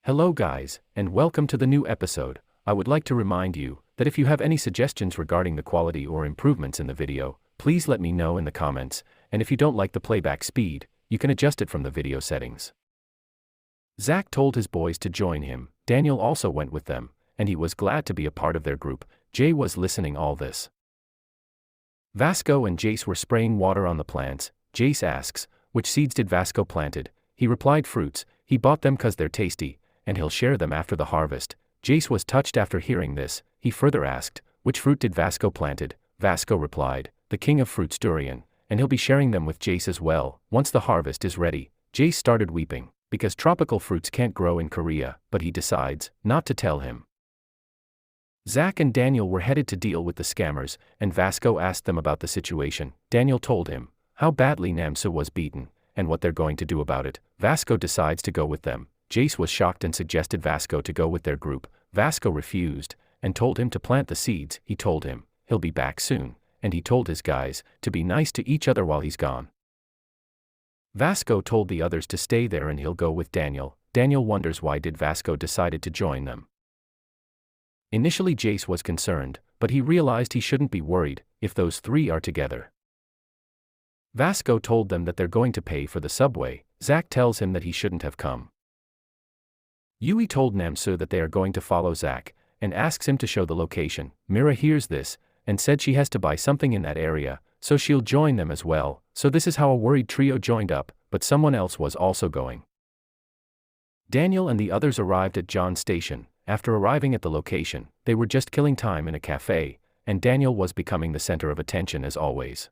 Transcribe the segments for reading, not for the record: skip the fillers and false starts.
Hello guys, and welcome to the new episode. I would like to remind you that if you have any suggestions regarding the quality or improvements in the video, please let me know in the comments, and if you don't like the playback speed, you can adjust it from the video settings. Zach told his boys to join him. Daniel also went with them, and he was glad to be a part of their group. Jay was listening all this. Vasco and Jace were spraying water on the plants. Jace asks, which seeds did Vasco planted? He replied fruits. He bought them 'cause they're tasty, and he'll share them after the harvest. Jace was touched after hearing this. He further asked, which fruit did Vasco planted? Vasco replied, the king of fruits durian, and he'll be sharing them with Jace as well, once the harvest is ready. Jace started weeping, because tropical fruits can't grow in Korea, but he decides not to tell him. Zach and Daniel were headed to deal with the scammers, and Vasco asked them about the situation. Daniel told him how badly Namsu was beaten, and what they're going to do about it. Vasco decides to go with them. Jace was shocked and suggested Vasco to go with their group. Vasco refused, and told him to plant the seeds. He told him he'll be back soon, and he told his guys to be nice to each other while he's gone. Vasco told the others to stay there and he'll go with Daniel. Daniel wonders why did Vasco decided to join them. Initially Jace was concerned, but he realized he shouldn't be worried if those three are together. Vasco told them that they're going to pay for the subway. Zach tells him that he shouldn't have come. Yui told Namsu that they are going to follow Zach, and asks him to show the location. Mira hears this, and said she has to buy something in that area, so she'll join them as well. So this is how a worried trio joined up, but someone else was also going. Daniel and the others arrived at John's station. After arriving at the location, they were just killing time in a cafe, and Daniel was becoming the center of attention as always.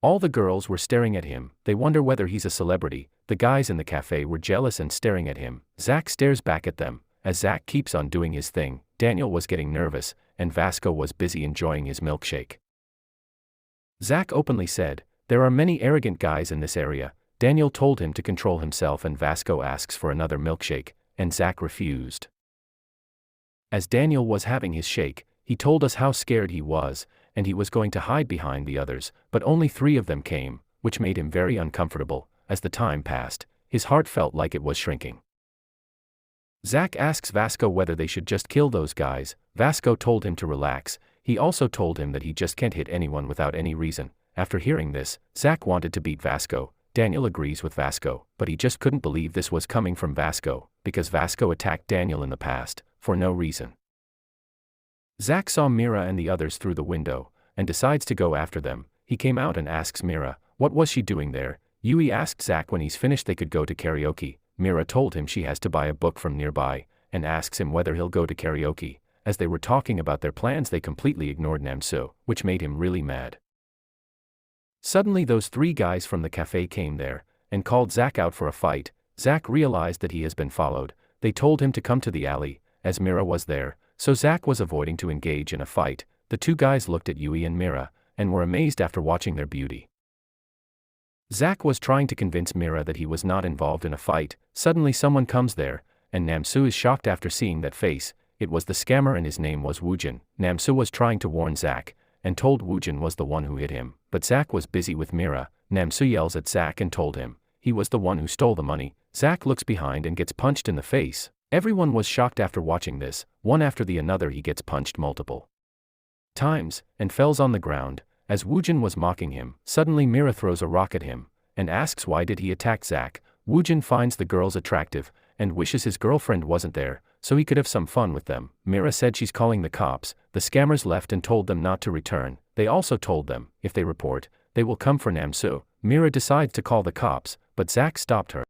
All the girls were staring at him. They wonder whether he's a celebrity. The guys in the cafe were jealous and staring at him. Zach stares back at them. As Zach keeps on doing his thing, Daniel was getting nervous, and Vasco was busy enjoying his milkshake. Zach openly said, there are many arrogant guys in this area. Daniel told him to control himself and Vasco asks for another milkshake, and Zach refused. As Daniel was having his shake, he told us how scared he was, and he was going to hide behind the others, but only 3 of them came, which made him very uncomfortable. As the time passed, his heart felt like it was shrinking. Zach asks Vasco whether they should just kill those guys. Vasco told him to relax. He also told him that he just can't hit anyone without any reason. After hearing this, Zach wanted to beat Vasco. Daniel agrees with Vasco, but he just couldn't believe this was coming from Vasco, because Vasco attacked Daniel in the past, for no reason. Zach saw Mira and the others through the window, and decides to go after them. He came out and asks Mira, what was she doing there? Yui asked Zach when he's finished they could go to karaoke. Mira told him she has to buy a book from nearby, and asks him whether he'll go to karaoke. As they were talking about their plans they completely ignored Namsu, which made him really mad. Suddenly those 3 guys from the cafe came there, and called Zach out for a fight. Zach realized that he has been followed. They told him to come to the alley, as Mira was there, so Zach was avoiding to engage in a fight. The 2 guys looked at Yui and Mira, and were amazed after watching their beauty. Zach was trying to convince Mira that he was not involved in a fight. Suddenly someone comes there, and Namsu is shocked after seeing that face. It was the scammer and his name was Woojin. Namsu was trying to warn Zach, and told Woojin was the one who hit him, but Zach was busy with Mira. Namsu yells at Zach and told him he was the one who stole the money. Zach looks behind and gets punched in the face. Everyone was shocked after watching this. One after the another he gets punched multiple times, and falls on the ground. As Woojin was mocking him, suddenly Mira throws a rock at him, and asks why did he attack Zach. Woojin finds the girls attractive, and wishes his girlfriend wasn't there, so he could have some fun with them. Mira said she's calling the cops. The scammers left and told them not to return. They also told them, if they report, they will come for Namsu. Mira decides to call the cops, but Zach stopped her.